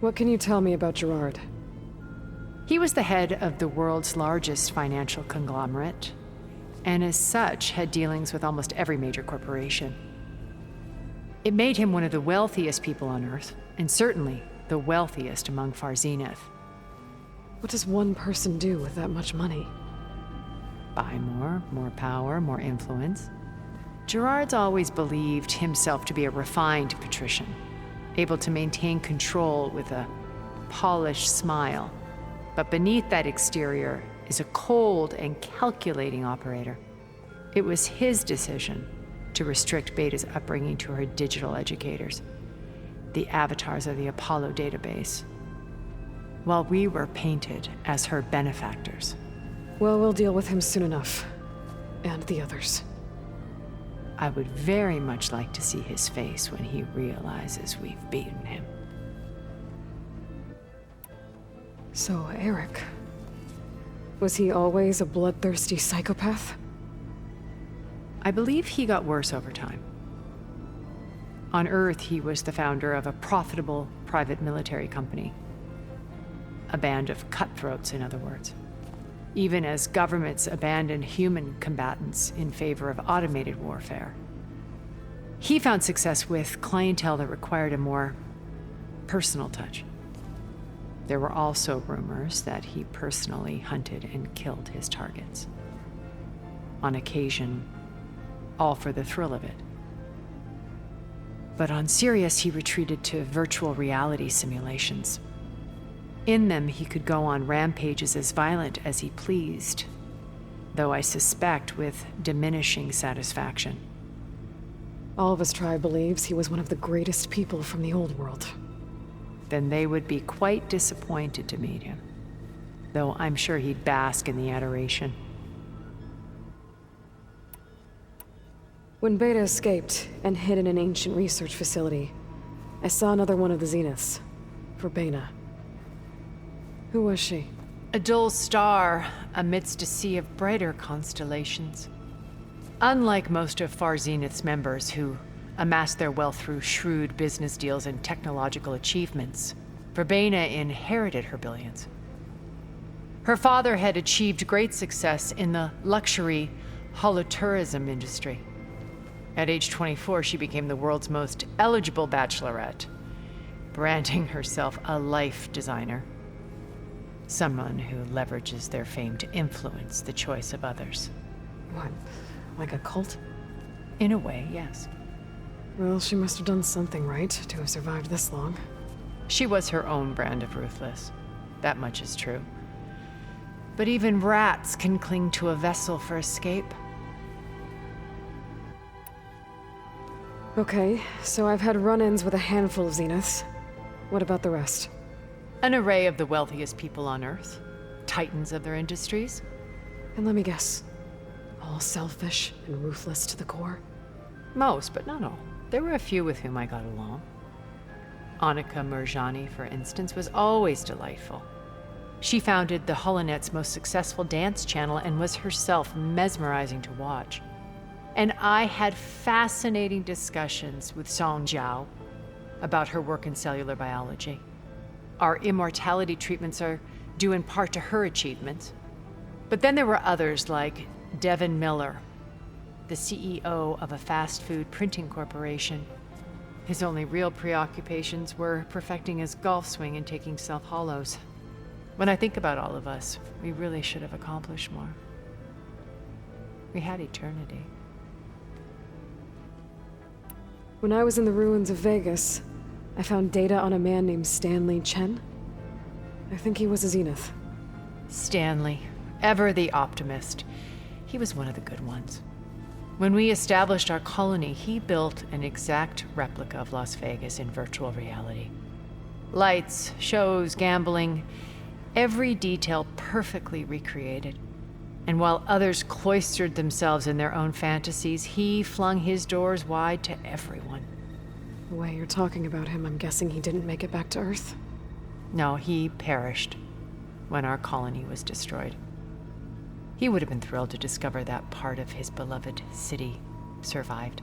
What can you tell me about Gerard? He was the head of the world's largest financial conglomerate, and as such had dealings with almost every major corporation. It made him one of the wealthiest people on Earth, and certainly the wealthiest among Far Zenith. What does one person do with that much money? Buy more power, more influence. Gerard's always believed himself to be a refined patrician, able to maintain control with a polished smile. But beneath that exterior is a cold and calculating operator. It was his decision to restrict Beta's upbringing to her digital educators, the avatars of the Apollo database, while we were painted as her benefactors. Well, we'll deal with him soon enough. And the others. I would very much like to see his face when he realizes we've beaten him. So, Eric. Was he always a bloodthirsty psychopath? I believe he got worse over time. On Earth, he was the founder of a profitable private military company. A band of cutthroats, in other words. Even as governments abandoned human combatants in favor of automated warfare. He found success with clientele that required a more personal touch. There were also rumors that he personally hunted and killed his targets. On occasion, all for the thrill of it. But on Sirius, he retreated to virtual reality simulations. In them, he could go on rampages as violent as he pleased, though I suspect with diminishing satisfaction. All of his tribe believes he was one of the greatest people from the old world. Then they would be quite disappointed to meet him, though I'm sure he'd bask in the adoration. When Beta escaped and hid in an ancient research facility, I saw another one of the Zeniths, Verbena. Who was she? A dull star amidst a sea of brighter constellations. Unlike most of Far Zenith's members who amassed their wealth through shrewd business deals and technological achievements, Verbena inherited her billions. Her father had achieved great success in the luxury holotourism industry. At age 24, she became the world's most eligible bachelorette, branding herself a life designer. Someone who leverages their fame to influence the choice of others. What, like a cult? In a way, yes. Well, she must have done something right to have survived this long. She was her own brand of ruthless. That much is true. But even rats can cling to a vessel for escape. Okay, so I've had run-ins with a handful of Zeniths. What about the rest? An array of the wealthiest people on Earth. Titans of their industries. And let me guess. All selfish and ruthless to the core? Most, but not all. There were a few with whom I got along. Annika Murjani, for instance, was always delightful. She founded the HoloNet's most successful dance channel and was herself mesmerizing to watch. And I had fascinating discussions with Song Jiao about her work in cellular biology. Our immortality treatments are due in part to her achievements. But then there were others like Devin Miller, the CEO of a fast food printing corporation. His only real preoccupations were perfecting his golf swing and taking self-hollows. When I think about all of us, we really should have accomplished more. We had eternity. When I was in the ruins of Vegas, I found data on a man named Stanley Chen. I think he was a Zenith. Stanley, ever the optimist. He was one of the good ones. When we established our colony, he built an exact replica of Las Vegas in virtual reality. Lights, shows, gambling, every detail perfectly recreated. And while others cloistered themselves in their own fantasies, he flung his doors wide to everyone. The way you're talking about him, I'm guessing he didn't make it back to Earth? No, he perished when our colony was destroyed. He would have been thrilled to discover that part of his beloved city survived.